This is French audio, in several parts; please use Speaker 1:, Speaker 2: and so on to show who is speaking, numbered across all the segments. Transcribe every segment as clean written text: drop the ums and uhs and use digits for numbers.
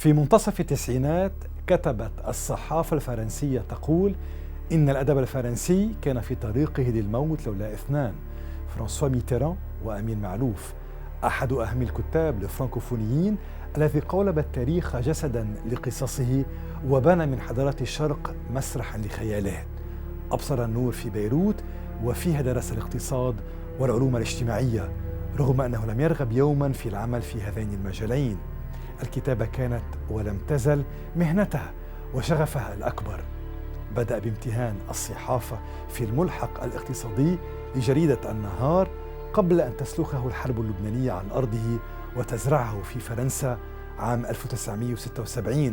Speaker 1: في منتصف التسعينات كتبت الصحافة الفرنسية تقول إن الأدب الفرنسي كان في طريقه للموت لولا اثنان: فرانسوا ميتيران وأمين معلوف، أحد أهم الكتاب الفرنكوفونيين الذي قولب التاريخ جسدا لقصصه وبنى من حضارات الشرق مسرحا لخياله. أبصر النور في بيروت وفيها درس الاقتصاد والعلوم الاجتماعية، رغم أنه لم يرغب يوما في العمل في هذين المجالين. الكتابة كانت ولم تزل مهنته وشغفها الأكبر. بدأ بامتهان الصحافة في الملحق الاقتصادي لجريدة النهار قبل أن تسلخه الحرب اللبنانية عن أرضه وتزرعه في فرنسا عام 1976،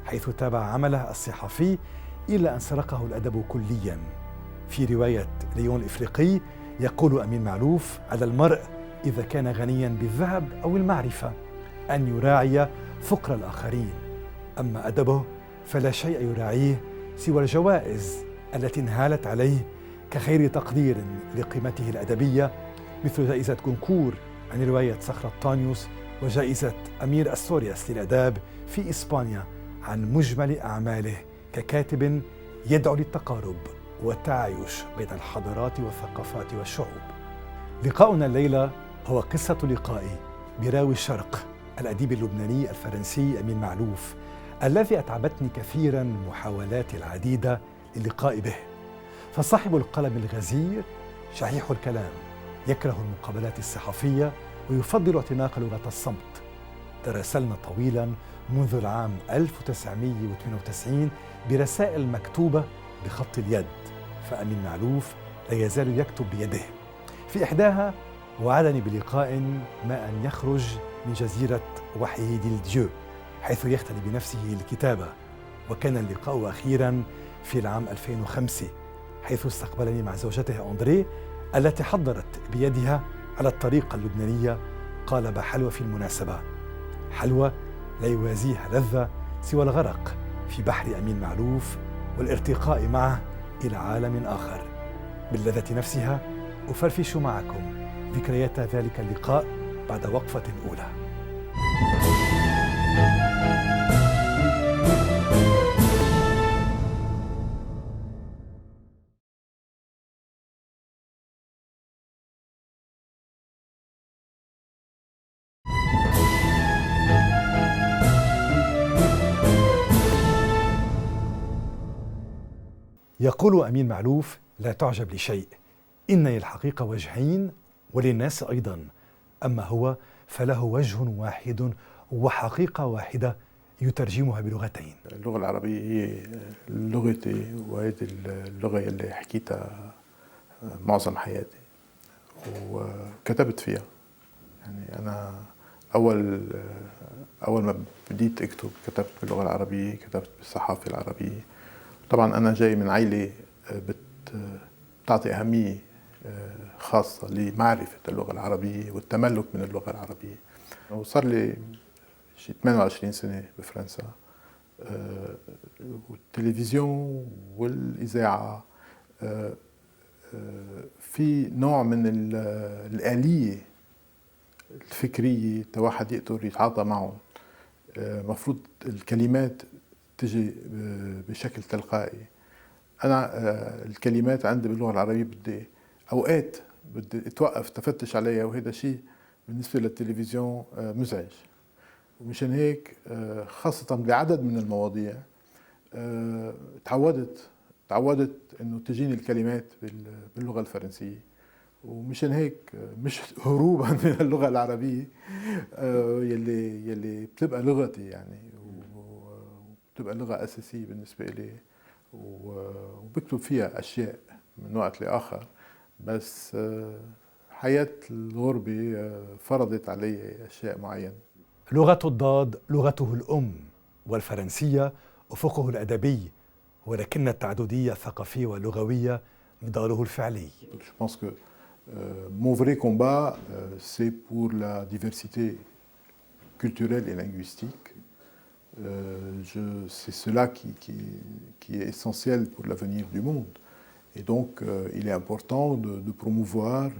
Speaker 1: حيث تابع عمله الصحفي إلى أن سرقه الأدب كليا. في رواية ليون الإفريقي يقول أمين معلوف: على المرء إذا كان غنيا بالذهب أو المعرفة أن يراعي فقر الآخرين، أما أدبه فلا شيء يراعيه سوى الجوائز التي انهالت عليه كخير تقدير لقيمته الأدبية، مثل جائزة كونكور عن رواية صخرة طانيوس، وجائزة أمير أستورياس للآداب في إسبانيا عن مجمل أعماله ككاتب يدعو للتقارب والتعايش بين الحضارات والثقافات والشعوب. لقاؤنا الليلة هو قصة لقائي براوي الشرق الأديب اللبناني الفرنسي أمين معلوف، الذي أتعبتني كثيرا المحاولات العديدة للقاء به. فصاحب القلم الغزير شحيح الكلام، يكره المقابلات الصحفية ويفضل اعتناق لغة الصمت. تراسلنا طويلا منذ العام 1998 برسائل مكتوبة بخط اليد، فأمين معلوف لا يزال يكتب بيده. في إحداها وعدني بلقاء ما أن يخرج من جزيرة وحيه ديلديو حيث يختلي بنفسه الكتابة، وكان اللقاء أخيرا في العام 2005 حيث استقبلني مع زوجته أندري التي حضرت بيدها على الطريقة اللبنانية قالب حلوى في المناسبة، حلوى لا يوازيها لذة سوى الغرق في بحر أمين معلوف والارتقاء معه إلى عالم آخر. باللذة نفسها أفرفش معكم ذكريات ذلك اللقاء بعد وقفة أولى. يقول أمين معلوف: لا تعجب لشيء، إن للحقيقة وجهين وللناس أيضا، أما هو فله وجه واحد وحقيقة واحدة يترجمها بلغتين.
Speaker 2: اللغة العربية هي لغتي، وهذه اللغة اللي حكيتها معظم حياتي وكتبت فيها. يعني أنا أول ما بديت أكتب كتبت باللغة العربية، كتبت بالصحافة العربية. طبعا أنا جاي من عائلة بتعطي أهمية خاصة لمعرفة اللغة العربية والتملك من اللغة العربية. وصار لي شي 28 سنة بفرنسا، والتلفزيون والإذاعة في نوع من الآلية الفكرية واحد يقدر يتعاطى معهم. مفروض الكلمات تجي بشكل تلقائي. أنا الكلمات عندي باللغة العربية أوقات بدي أتوقف تفتش عليها، وهذا شيء بالنسبة للتلفزيون مزعج. ومشان هيك خاصة بعدد من المواضيع تعودت إنه تجيني الكلمات باللغة الفرنسية. ومشان هيك مش هروبا من اللغة العربية يلي بتبقى لغتي يعني، وبتبقى لغة أساسية بالنسبة لي، وبكتب فيها أشياء من وقت لآخر. بس حياة الغربة فرضت علي أشياء معينة.
Speaker 1: لغة الضاد لغته الأم، والفرنسية أفقه الأدبي، ولكن التعددية الثقافية واللغوية نضاله الفعلي.
Speaker 2: Je pense que mon vrai combat c'est pour la diversité culturelle et linguistique. C'est cela qui est essentiel pour l'avenir du monde. Et donc il est important de promouvoir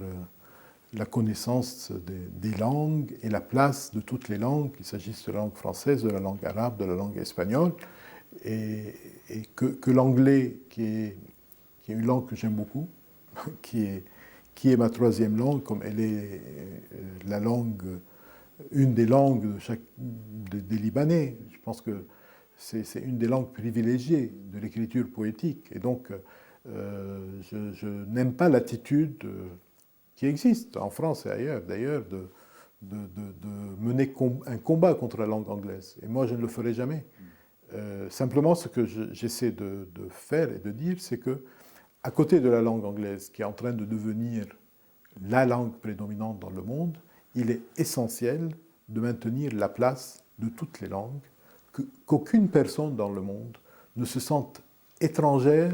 Speaker 2: la connaissance des langues et la place de toutes les langues, qu'il s'agisse de la langue française, de la langue arabe, de la langue espagnole, et que l'anglais, qui est une langue que j'aime beaucoup, qui est ma troisième langue, comme elle est la langue, une des langues des Libanais. Je pense que c'est une des langues privilégiées de l'écriture poétique. Et donc, je n'aime pas l'attitude qui existe en France et ailleurs, d'ailleurs, de mener un combat contre la langue anglaise. Et moi, je ne le ferai jamais. Simplement, ce que j'essaie de faire et de dire, c'est que, à côté de la langue anglaise, qui est en train de devenir la langue prédominante dans le monde, il est essentiel de maintenir la place de toutes les langues, qu'aucune personne dans le monde ne se sente étrangère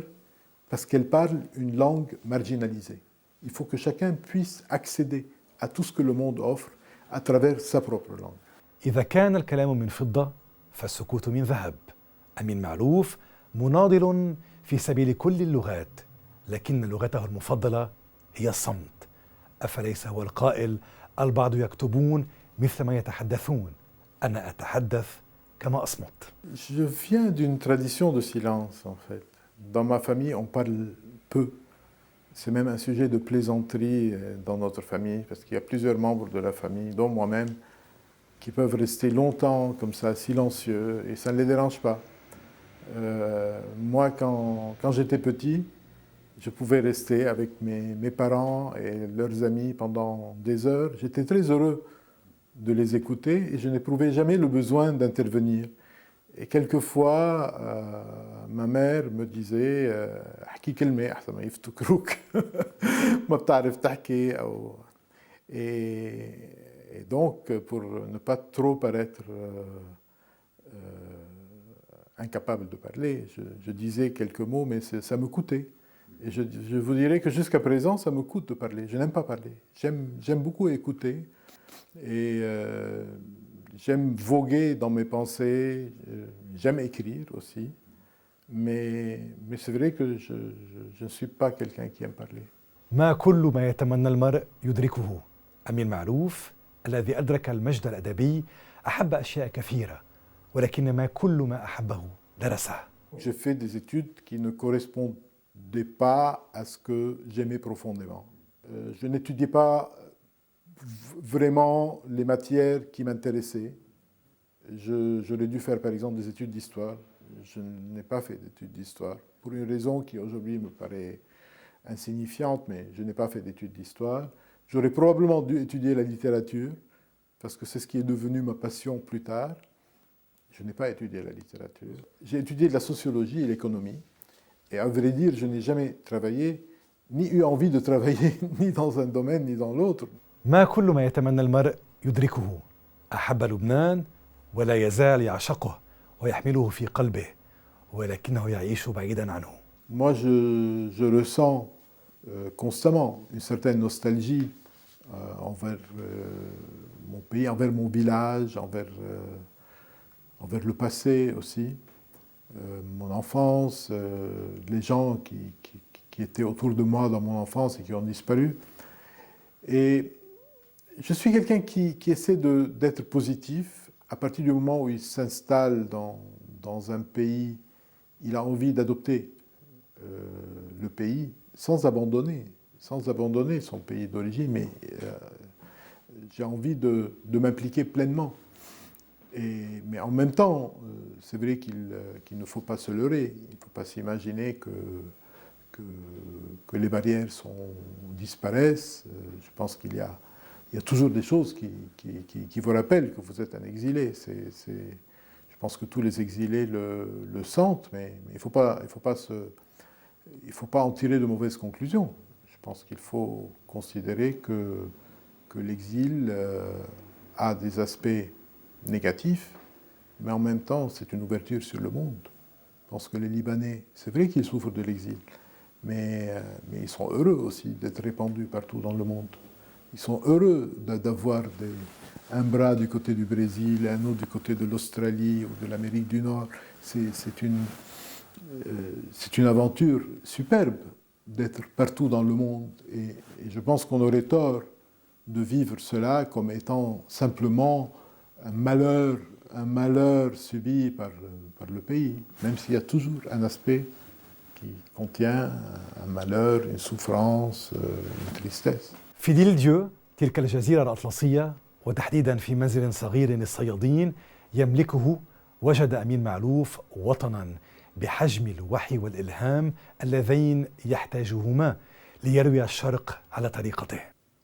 Speaker 2: parce qu'elle parle une langue marginalisée. Il faut que chacun puisse accéder à tout ce que le monde offre à travers sa propre langue.
Speaker 1: إذا كان الكلام من فضة فالسكوت من ذهب. أمين معلوف مناضل في سبيل كل اللغات، لكن لغته المفضلة هي الصمت. أفليس هو القائل: البعض يكتبون مثل ما يتحدثون، أنا أتحدث كما أصمت.
Speaker 2: Je viens d'une tradition de silence, en fait. Dans ma famille, on parle peu. C'est même un sujet de plaisanterie dans notre famille, parce qu'il y a plusieurs membres de la famille, dont moi-même, qui peuvent rester longtemps comme ça, silencieux, et ça ne les dérange pas. Moi, quand j'étais petit, je pouvais rester avec mes parents et leurs amis pendant des heures. J'étais très heureux de les écouter et je n'éprouvais jamais le besoin d'intervenir. Et quelquefois, ma mère me disait احكي كلمة أحسن ما يفتكروك ما بتعرف تحكي أو et donc pour ne pas trop paraître incapable de parler, je disais quelques mots, mais ça me coûtait. Et je vous dirais que jusqu'à présent, ça me coûte de parler. Je n'aime pas parler. J'aime beaucoup écouter et j'aime voguer dans mes pensées. J'aime écrire aussi. Mais c'est vrai que je ne suis pas quelqu'un qui aime parler.
Speaker 1: ما كل ما يتمنى المرء يدركه. أمين معلوف الذي أدرك المجد الأدبي أحب أشياء كثيرة، ولكن ما كل ما أحبه درسه.
Speaker 2: J'ai fait des études qui ne correspondaient pas à ce que j'aimais profondément. Je n'étudiais pas vraiment les matières qui m'intéressaient. J'aurais dû faire par exemple des études d'histoire. Je n'ai pas fait d'études d'histoire, pour une raison qui aujourd'hui me paraît insignifiante, mais je n'ai pas fait d'études d'histoire. J'aurais probablement dû étudier la littérature, parce que c'est ce qui est devenu ma passion plus tard. Je n'ai pas étudié la littérature. J'ai étudié de la sociologie et l'économie. Et à vrai dire, je n'ai jamais travaillé, ni eu envie de travailler, ni dans un domaine, ni dans l'autre.
Speaker 1: ما كل ما يتمنى المرء يدركه. أحب لبنان ولا يزال يعشقه ويحمله في قلبه، ولكنه يعيش بعيدا عنه.
Speaker 2: Moi, je ressens constamment une certaine nostalgie envers mon pays, envers mon village, envers le passé aussi, mon enfance, les gens qui étaient autour de moi dans mon enfance et qui ont disparu. Et je suis quelqu'un qui essaie d'être positif. À partir du moment où il s'installe dans un pays, il a envie d'adopter le pays sans abandonner son pays d'origine, mais j'ai envie de m'impliquer pleinement. Mais en même temps, c'est vrai qu'il ne faut pas se leurrer, il ne faut pas s'imaginer que les barrières disparaissent. Je pense qu'il y a toujours des choses qui vous rappellent que vous êtes un exilé. Je pense que tous les exilés le sentent, mais il ne faut pas en tirer de mauvaises conclusions. Je pense qu'il faut considérer que l'exil a des aspects négatifs, mais en même temps, c'est une ouverture sur le monde. Je pense que les Libanais, c'est vrai qu'ils souffrent de l'exil, mais ils sont heureux aussi d'être répandus partout dans le monde. Ils sont heureux d'avoir un bras du côté du Brésil, un autre du côté de l'Australie ou de l'Amérique du Nord. C'est une aventure superbe d'être partout dans le monde. Et je pense qu'on aurait tort de vivre cela comme étant simplement un malheur subi par le pays, même s'il y a toujours un aspect qui contient un malheur, une souffrance, une tristesse.
Speaker 1: في ديلديو تلك الجزيرة الأطلسية وتحديدا في منزل صغير للصيادين يملكه وجد أمين معلوف وطنا بحجم الوحي والإلهام اللذين يحتاجهما ليروي الشرق على طريقته.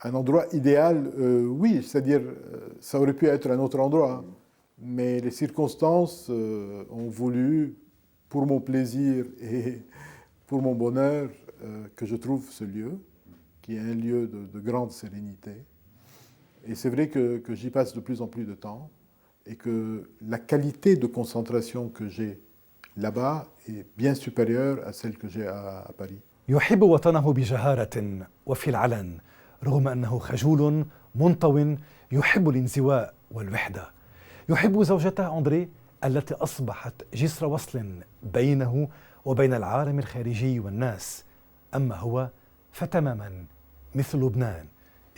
Speaker 2: Un endroit idéal, oui, c'est-à-dire ça aurait pu être un autre endroit, mais les circonstances ont voulu, pour mon plaisir et pour mon bonheur, que je trouve ce lieu, qui est un lieu de grande sérénité. Et c'est vrai que j'y passe de plus en plus de temps et que la qualité de concentration que j'ai là-bas est bien supérieure à celle que j'ai à Paris.
Speaker 1: يحب وطنه بجهارة وفي العلن رغم أنه خجول منطوٍ يحب الانزواء والوحدة. يحب زوجته أندري التي أصبحت جسر وصل بينه وبين العالم الخارجي والناس. أما هو فتماما مثل لبنان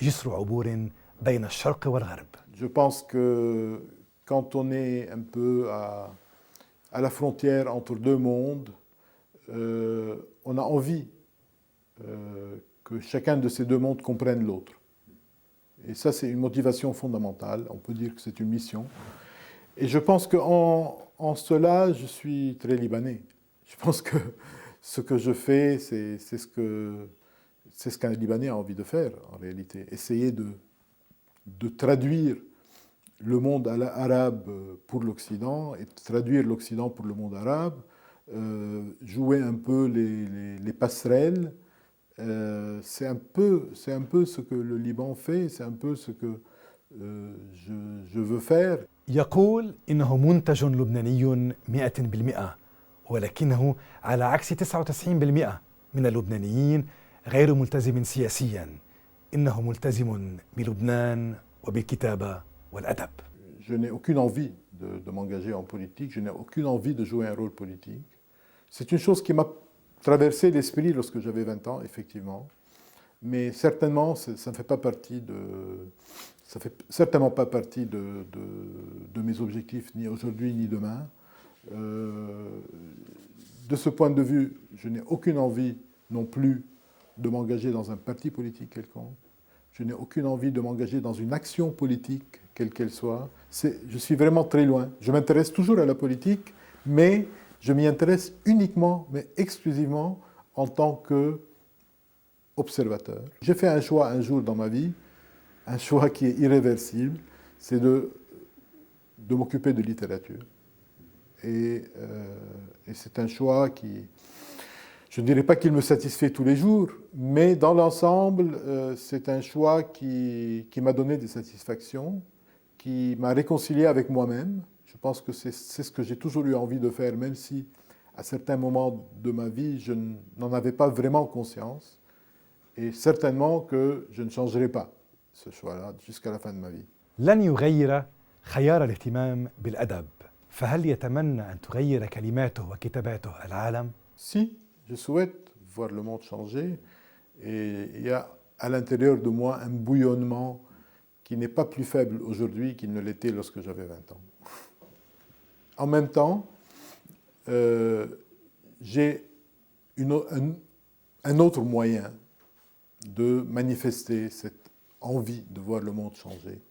Speaker 1: جسر عبور بين الشرق والغرب.
Speaker 2: Je pense que quand on est un peu à la frontière entre deux mondes, on a envie que chacun de ces deux mondes comprenne l'autre. Et ça, c'est une motivation fondamentale. On peut dire que c'est une mission. Et je pense qu'en cela, je suis très libanais. Je pense que ce que je fais, c'est ce qu'un Libanais a envie de faire, en réalité. Essayer de traduire le monde arabe pour l'Occident et traduire l'Occident pour le monde arabe, jouer un peu les passerelles. C'est un peu ce que le Liban fait, c'est un peu ce que je veux faire.
Speaker 1: يقول إنه منتج لبناني 100%، ولكنه على عكس 99% من اللبنانيين غير ملتزم سياسيا. إنه ملتزم بلبنان وبالكتابة والأدب.
Speaker 2: Je n'ai aucune envie de m'engager en politique, je n'ai aucune envie de jouer un rôle politique. C'est une chose qui m'a traversé l'esprit lorsque j'avais 20 ans, effectivement. Mais certainement, ça ne fait pas partie ça fait certainement pas partie de mes objectifs, ni aujourd'hui ni demain. De ce point de vue, je n'ai aucune envie non plus de m'engager dans un parti politique quelconque. Je n'ai aucune envie de m'engager dans une action politique, quelle qu'elle soit. Je suis vraiment très loin. Je m'intéresse toujours à la politique, mais je m'y intéresse uniquement, mais exclusivement, en tant qu'observateur. J'ai fait un choix un jour dans ma vie, un choix qui est irréversible, c'est de m'occuper de littérature. Et c'est un choix qui, je ne dirais pas qu'il me satisfait tous les jours, mais dans l'ensemble, c'est un choix qui m'a donné des satisfactions, qui m'a réconcilié avec moi-même. Je pense que c'est ce que j'ai toujours eu envie de faire, même si à certains moments de ma vie, je n'en avais pas vraiment conscience. Et certainement que je ne changerai pas ce choix-là jusqu'à la fin de ma vie.
Speaker 1: لن يغير خيار الاهتمام بالأدب، فهل يتمنى أن تغير كلماته وكتاباته العالم؟
Speaker 2: Si, je souhaite voir le monde changer, et il y a à l'intérieur de moi un bouillonnement qui n'est pas plus faible aujourd'hui qu'il ne l'était lorsque j'avais 20 ans. En même temps, j'ai un autre moyen de manifester cette envie de voir le monde changer.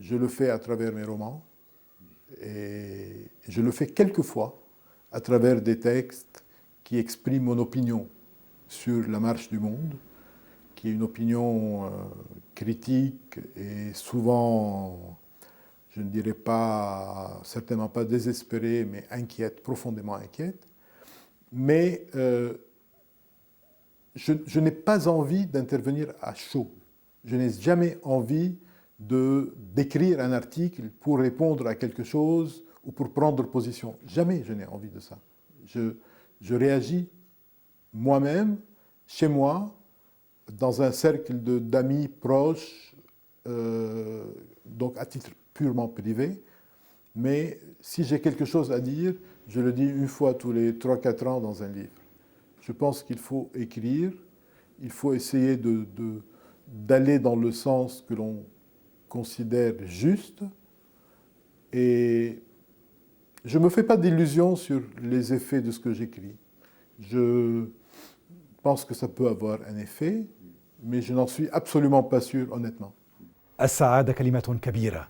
Speaker 2: Je le fais à travers mes romans et je le fais quelquefois à travers des textes qui expriment mon opinion sur la marche du monde, qui est une opinion critique et souvent, je ne dirais pas, certainement pas désespérée, mais inquiète, profondément inquiète. Mais je n'ai pas envie d'intervenir à chaud. Je n'ai jamais envie d'écrire un article pour répondre à quelque chose ou pour prendre position. Jamais je n'ai envie de ça. Je réagis moi-même, chez moi, dans un cercle d'amis proches, donc à titre purement privé. Mais si j'ai quelque chose à dire, je le dis une fois tous les 3-4 ans dans un livre. Je pense qu'il faut écrire, il faut essayer d'aller dans le sens que l'on considère juste. Et je ne me fais pas d'illusions sur les effets de ce que j'écris. Je pense que ça peut avoir un effet, mais je n'en suis absolument pas sûr, honnêtement.
Speaker 1: السعادة كلمة كبيرة،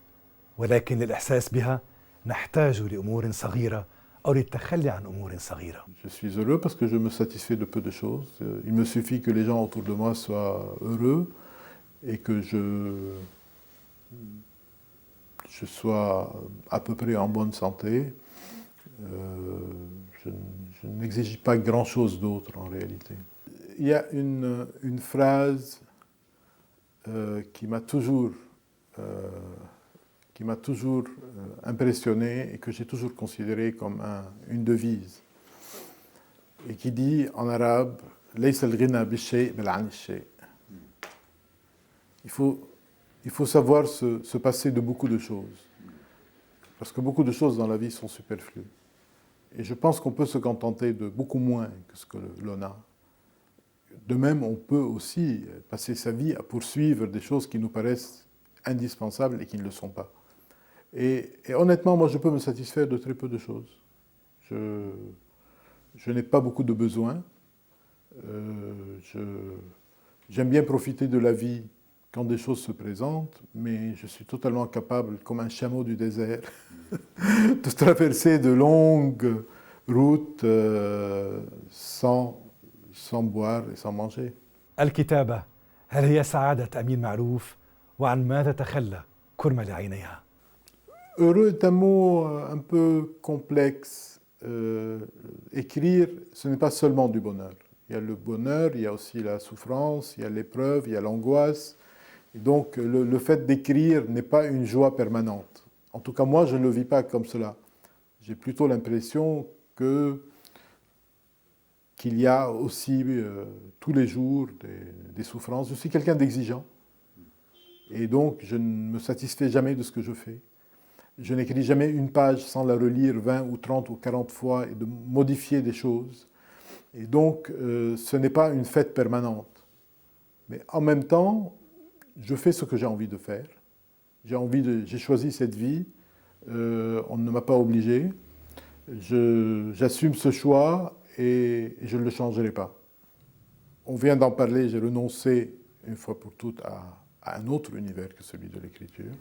Speaker 1: ولكن للإحساس بها نحتاج لأمور صغيرة أو للتخلي عن أمور صغيرة.
Speaker 2: Je suis heureux parce que je me satisfais de peu de choses. Il me suffit que les gens autour de moi soient heureux et que je sois à peu près en bonne santé. Je n'exige pas grand-chose d'autre en réalité. Il y a une phrase qui m'a toujours impressionné et que j'ai toujours considéré comme une devise, et qui dit en arabe « ليس الغنى بالشيء بل عن الشيء ». Il faut savoir se passer de beaucoup de choses, parce que beaucoup de choses dans la vie sont superflues. Et je pense qu'on peut se contenter de beaucoup moins que ce que l'on a. De même, on peut aussi passer sa vie à poursuivre des choses qui nous paraissent indispensables et qui ne le sont pas. Et honnêtement, moi, je peux me satisfaire de très peu de choses. Je n'ai pas beaucoup de besoins. J'aime bien profiter de la vie quand des choses se présentent, mais je suis totalement capable, comme un chameau du désert, de traverser de longues routes sans boire et sans manger.
Speaker 1: الكتابة هل هي سعادة أمين معروف؟ وعن ماذا تخلى كرمة لعينيها؟
Speaker 2: Heureux est un mot un peu complexe. Écrire, ce n'est pas seulement du bonheur. Il y a le bonheur, il y a aussi la souffrance, il y a l'épreuve, il y a l'angoisse. Et donc le fait d'écrire n'est pas une joie permanente. En tout cas, moi, je ne le vis pas comme cela. J'ai plutôt l'impression qu'il y a aussi tous les jours des souffrances. Je suis quelqu'un d'exigeant. Et donc, je ne me satisfais jamais de ce que je fais. Je n'écris jamais une page sans la relire 20 ou 30 ou 40 fois et de modifier des choses. Et donc, ce n'est pas une fête permanente. Mais en même temps, je fais ce que j'ai envie de faire. J'ai choisi cette vie. On ne m'a pas obligé. J'assume ce choix et je ne le changerai pas. On vient d'en parler, j'ai renoncé une fois pour toutes à un autre univers que celui de l'écriture.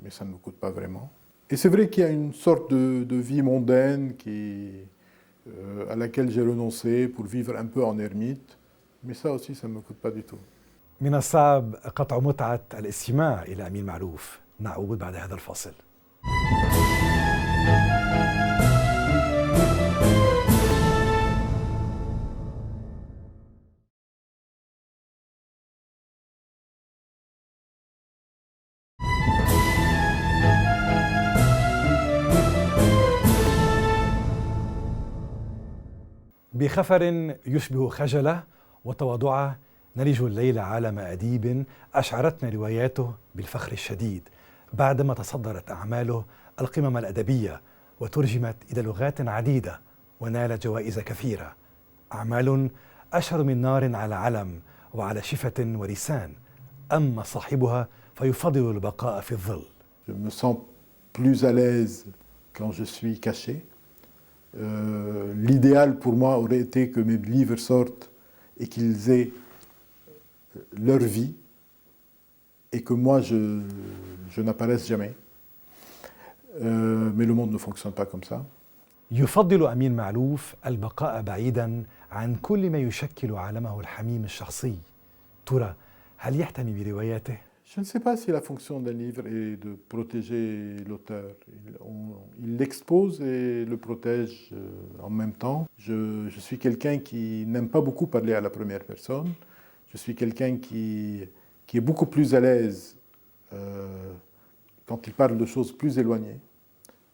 Speaker 2: Mais ça ne me coûte pas vraiment. Et c'est vrai qu'il y a une sorte de vie mondaine à laquelle j'ai renoncé pour vivre un peu en ermite. Mais ça aussi, ça ne me coûte pas du tout.
Speaker 1: من الصعب قطع متعة الاستماع إلى أمين معروف. نعود بعد هذا الفاصل. بخفر يشبه خجله وتواضعه نلج الليل عالم أديب أشعرتنا رواياته بالفخر الشديد بعدما تصدرت أعماله القمم الأدبية وترجمت إلى لغات عديدة ونالت جوائز كثيرة. أعمال أشهر من نار على علم وعلى شفة ولسان، أما صاحبها فيفضل البقاء في الظل.
Speaker 2: Je me sens plus à l'aise quand je suis caché. L'idéal pour moi aurait été que mes livres sortent et qu'ils aient leur vie et que moi je n'apparaisse jamais. Mais le monde ne fonctionne pas comme ça.
Speaker 1: يفضل أمين معلوف البقاء بعيدا عن كل ما يشكل عالمه الحميم الشخصي. ترى هل يحتمي برواياته؟
Speaker 2: Je ne sais pas si la fonction d'un livre est de protéger l'auteur. Il l'expose et le protège en même temps. Je suis quelqu'un qui n'aime pas beaucoup parler à la première personne. Je suis quelqu'un qui est beaucoup plus à l'aise quand il parle de choses plus éloignées,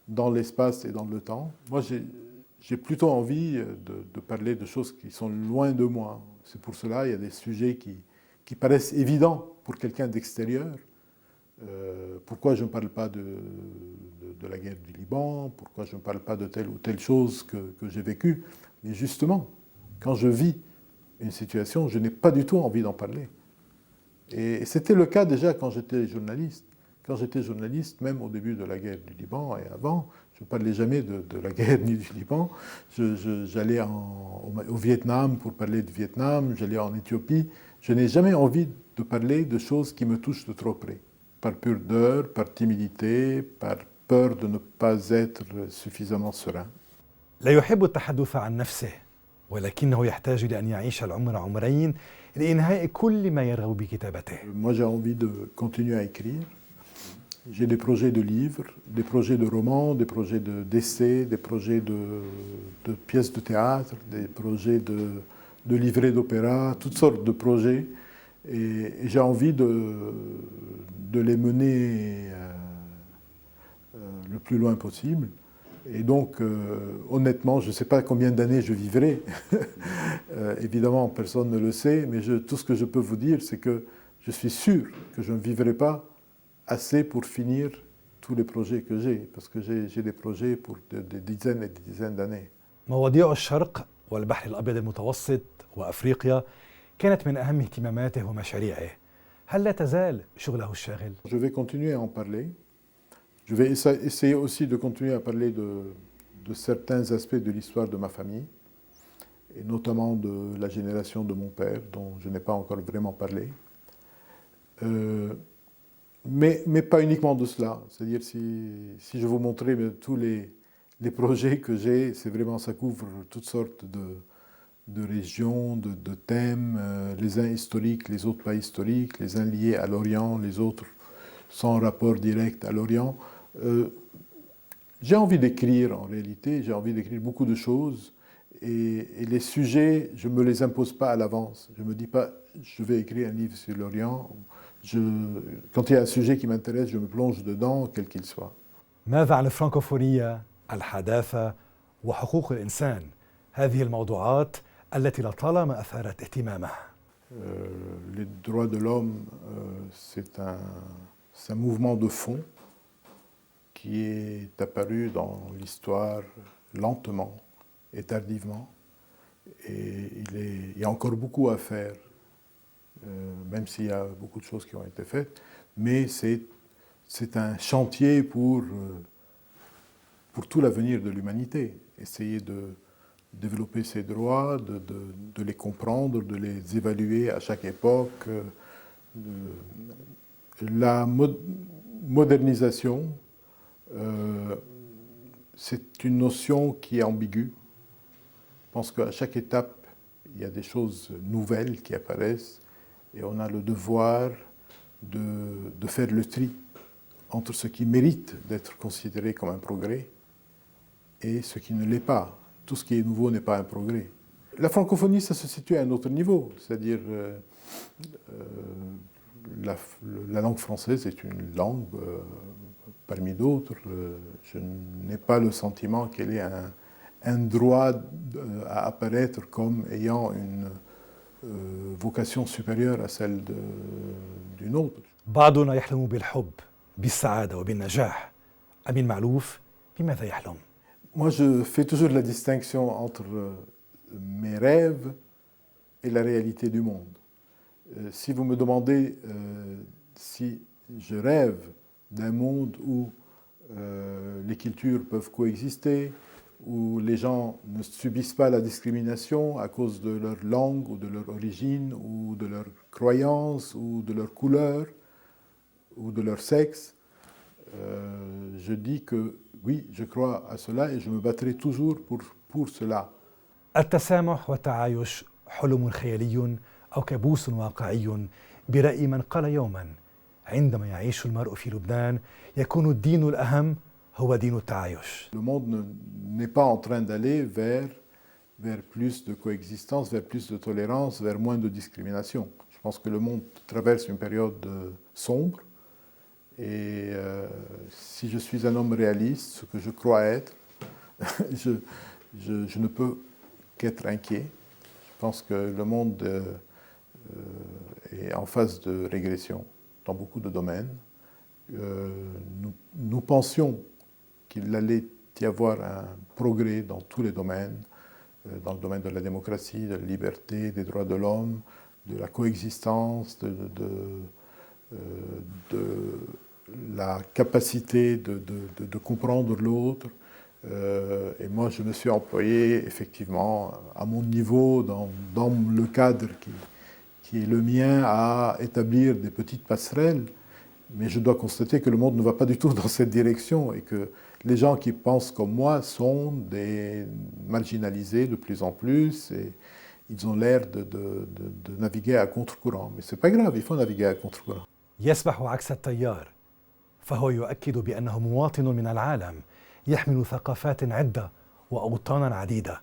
Speaker 2: dans l'espace et dans le temps. Moi, j'ai plutôt envie de parler de choses qui sont loin de moi. C'est pour cela qu'il y a des sujets qui paraissent évidents pour quelqu'un d'extérieur. Pourquoi je ne parle pas de la guerre du Liban? Pourquoi je ne parle pas de telle ou telle chose que j'ai vécue? Mais justement, quand je vis une situation, je n'ai pas du tout envie d'en parler. Et c'était le cas déjà quand j'étais journaliste. Quand j'étais journaliste, même au début de la guerre du Liban et avant, je ne parlais jamais de la guerre ni du Liban. J'allais au Vietnam pour parler du Vietnam, j'allais en Éthiopie. Je n'ai jamais envie de parler de choses qui me touchent de trop près. Par pudeur, par timidité, par peur de ne pas être suffisamment serein.
Speaker 1: لا يحب التحدث عن نفسه ولكنه يحتاج لأن يعيش العمر عمرين لإنهاء كل ما يرغب بكتابته.
Speaker 2: Moi, j'ai envie de continuer à écrire. J'ai des projets de livres, des projets de romans, des projets d'essais, des projets de pièces de théâtre, des projets de livrets d'opéra, toutes sortes de projets. Et j'ai envie de les mener le plus loin possible. Et donc, honnêtement, je ne sais pas combien d'années je vivrai. Évidemment, personne ne le sait, mais tout ce que je peux vous dire, c'est que je suis sûr que je ne vivrai pas assez pour finir tous les projets que j'ai, parce que j'ai des projets pour des dizaines et des dizaines d'années.
Speaker 1: مواضيع الشرق والبحر الأبيض المتوسط وأفريقيا كانت من أهم اهتماماته ومشاريعه. هل لا تزال شغله الشاغل؟
Speaker 2: Je vais continuer à en parler. Je vais essayer aussi de continuer à parler de certains aspects de l'histoire de ma famille, et notamment de la génération de mon père, dont je n'ai pas encore vraiment parlé. Mais pas uniquement de cela. C'est-à-dire, si je vous montrais tous les projets que j'ai, c'est vraiment, ça couvre toutes sortes de régions, de thèmes, les uns historiques, les autres pas historiques, les uns liés à l'Orient, les autres sans rapport direct à l'Orient. J'ai envie d'écrire en réalité, j'ai envie d'écrire beaucoup de choses, et les sujets, je ne me les impose pas à l'avance. Je ne me dis pas, je vais écrire un livre sur l'Orient. Quand il y a un sujet qui m'intéresse, je me plonge dedans, quel qu'il soit.
Speaker 1: ماذا عن الفرنكوفونية، الحداثة وحقوق الإنسان؟ هذه الموضوعات التي لطالما أثارت اهتمامه.
Speaker 2: Les droits de l'homme, c'est un mouvement de fond qui est apparu dans l'histoire lentement et tardivement. Et il y a encore beaucoup à faire, même s'il y a beaucoup de choses qui ont été faites, mais c'est un chantier pour tout l'avenir de l'humanité. Essayer de développer ces droits, de les comprendre, de les évaluer à chaque époque. La modernisation, c'est une notion qui est ambiguë. Je pense qu'à chaque étape, il y a des choses nouvelles qui apparaissent, et on a le devoir de faire le tri entre ce qui mérite d'être considéré comme un progrès et ce qui ne l'est pas. Tout ce qui est nouveau n'est pas un progrès. La francophonie, ça se situe à un autre niveau, c'est-à-dire la langue française est une langue parmi d'autres. Je n'ai pas le sentiment qu'elle ait un droit à apparaître comme ayant une vocation supérieure à celle d'une autre.
Speaker 1: بعضنا يحلم بالحب، بالسعادة وبالنجاح. أمين معلوف بماذا يحلم؟
Speaker 2: Moi, je fais toujours la distinction entre mes rêves et la réalité du monde. Si vous me demandez si je rêve d'un monde où les cultures peuvent coexister, où les gens ne subissent pas la discrimination à cause de leur langue ou de leur origine ou de leur croyance ou de leur couleur ou de leur sexe, je dis que oui, je crois à cela et je me battrai toujours pour cela.
Speaker 1: التسامح والتعايش حلم خيالي أو كابوس واقعي برأي من قال يوما: عندما يعيش المرء في لبنان يكون الدين الأهم هو دين التعايش.
Speaker 2: Le monde n'est pas en train d'aller vers plus de coexistence, vers plus de tolérance, vers moins de discrimination. Je pense que le monde traverse une période sombre. Et si je suis un homme réaliste, ce que je crois être, je ne peux qu'être inquiet. Je pense que le monde est en phase de régression dans beaucoup de domaines. Nous pensions qu'il allait y avoir un progrès dans tous les domaines, dans le domaine de la démocratie, de la liberté, des droits de l'homme, de la coexistence, de la capacité de comprendre l'autre. Et moi, je me suis employé effectivement à mon niveau, dans le cadre qui est le mien, à établir des petites passerelles. Mais je dois constater que le monde ne va pas du tout dans cette direction et que les gens qui pensent comme moi sont des marginalisés de plus en plus et ils ont l'air de naviguer à contre-courant. Mais ce n'est pas grave, il faut naviguer à contre-courant.
Speaker 1: يسبح عكس التيار فهو يؤكد بأنه مواطن من العالم يحمل ثقافات عدة وأوطانا عديدة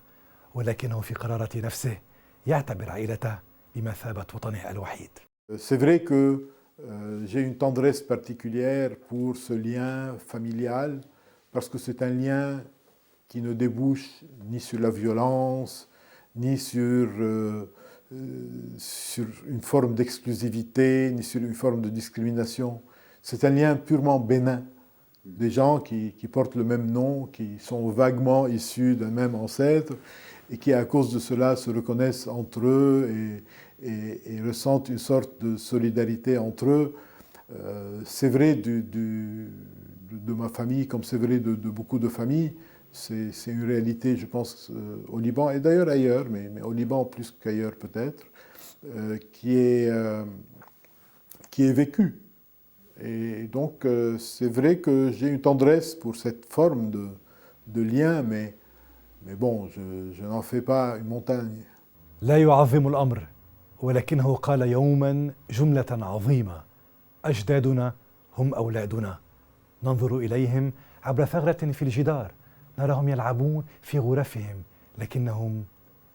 Speaker 1: ولكنه في قرارة نفسه يعتبر عائلته بمثابة وطنه الوحيد.
Speaker 2: C'est vrai que j'ai une tendresse particulière pour ce lien familial parce que c'est un lien qui ne débouche ni sur la violence, ni sur une forme d'exclusivité, ni sur une forme de discrimination. C'est un lien purement bénin. Des gens qui portent le même nom, qui sont vaguement issus d'un même ancêtre et qui, à cause de cela, se reconnaissent entre eux et ressentent une sorte de solidarité entre eux. C'est vrai de ma famille, comme c'est vrai de beaucoup de familles. C'est une réalité, je pense, au Liban et d'ailleurs ailleurs, mais au Liban plus qu'ailleurs peut-être, qui est vécue. Et donc, c'est vrai que j'ai une tendresse pour cette forme de lien, mais bon, je n'en fais pas une montagne.
Speaker 1: لا يعظم الأمر ولكنه قال يوما جملة عظيمة: أجدادنا هم أولادنا، ننظر إليهم عبر ثغرة في الجدار، نراهم يلعبون في غرفهم لكنهم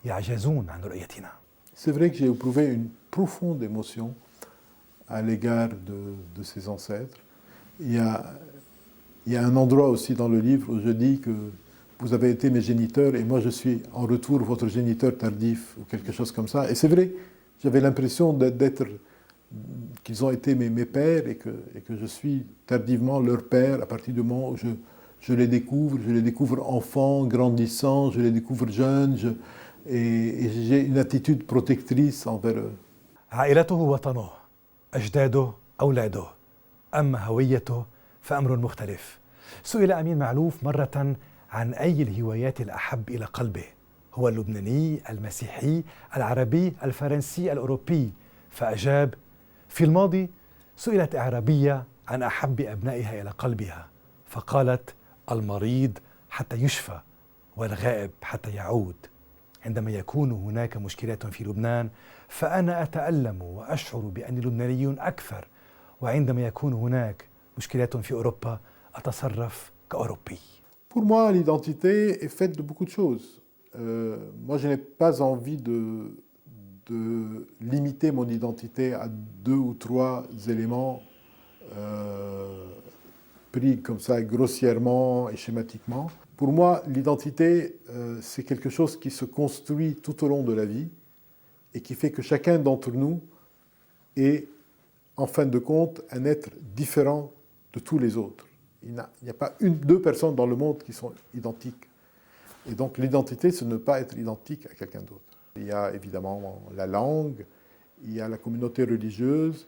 Speaker 1: يعجزون عن رؤيتنا.
Speaker 2: C'est vrai que j'ai éprouvé une profonde émotion à l'égard de ses ancêtres. Il y a un endroit aussi dans le livre où je dis que vous avez été mes géniteurs et moi je suis en retour votre géniteur tardif ou quelque chose comme ça. Et c'est vrai, j'avais l'impression qu'ils ont été mes pères et que je suis tardivement leur père à partir du moment où je les découvre enfants, grandissants, je les découvre jeunes et j'ai une attitude protectrice envers eux.
Speaker 1: عائلته وطنه، أجداده أولاده، أما هويته فأمر مختلف. سئل أمين معلوف مرة عن أي الهوايات الأحب إلى قلبه، هو اللبناني، المسيحي، العربي، الفرنسي، الأوروبي، فأجاب: في الماضي سئلت إعرابية عن أحب أبنائها إلى قلبها فقالت: المريض حتى يشفى والغائب حتى يعود. عندما يكون هناك مشكلات في لبنان فأنا أتألم وأشعر بأني لبناني أكثر، وعندما يكون هناك مشكلات في أوروبا أتصرف كأوروبي.
Speaker 2: Pour moi, l'identité est faite de beaucoup de choses. Moi, je n'ai pas envie de limiter mon identité à 2 ou 3 éléments pris comme ça grossièrement et schématiquement. Pour moi, l'identité, c'est quelque chose qui se construit tout au long de la vie et qui fait que chacun d'entre nous est, en fin de compte, un être différent de tous les autres. Il n'y a pas 2 personnes dans le monde qui sont identiques. Et donc l'identité, c'est ne pas être identique à quelqu'un d'autre. Il y a évidemment la langue, il y a la communauté religieuse,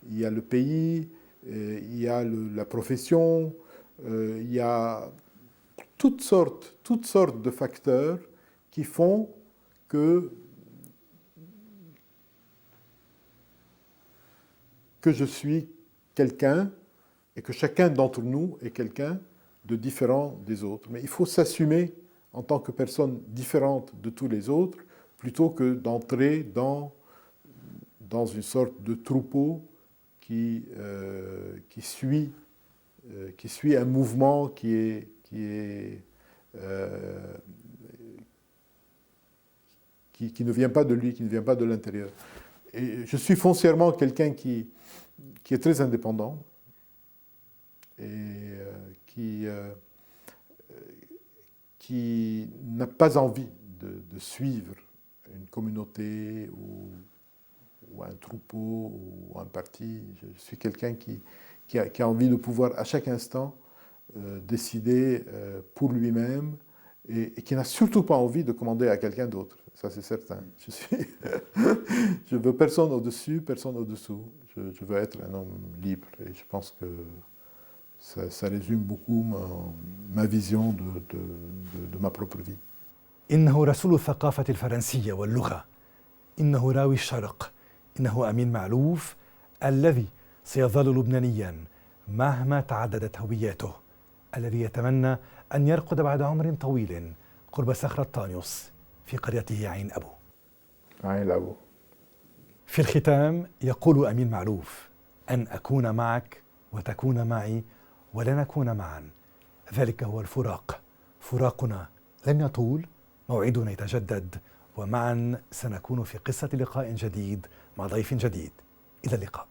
Speaker 2: il y a le pays, il y a la profession, il y a toutes sortes de facteurs qui font que je suis quelqu'un et que chacun d'entre nous est quelqu'un de différent des autres. Mais il faut s'assumer en tant que personne différente de tous les autres, plutôt que d'entrer dans une sorte de troupeau qui suit un mouvement qui ne vient pas de lui, qui ne vient pas de l'intérieur. Et je suis foncièrement quelqu'un qui est très indépendant et qui n'a pas envie de suivre une communauté ou un troupeau ou un parti. Je suis quelqu'un qui a envie de pouvoir à chaque instant décider pour lui-même et qui n'a surtout pas envie de commander à quelqu'un d'autre. Ça, c'est certain. Je veux personne au-dessus, personne au-dessous. Je veux être un homme libre. Et je pense que ça résume beaucoup ma vision de ma propre vie.
Speaker 1: إنه رسول الثقافة الفرنسية واللغة، إنه راوي الشرق، إنه أمين معلوف الذي سيظل لبنانيا مهما تعددت هوياته، الذي يتمنى أن يرقد بعد عمر طويل قرب صخرة طانيوس في قريته عين أبو.
Speaker 2: عين أبو.
Speaker 1: في الختام يقول أمين معلوف: أن أكون معك وتكون معي ولا نكون معا، ذلك هو الفراق. فراقنا لن يطول، موعدنا يتجدد، ومعا سنكون في قصة لقاء جديد مع ضيف جديد. إلى اللقاء.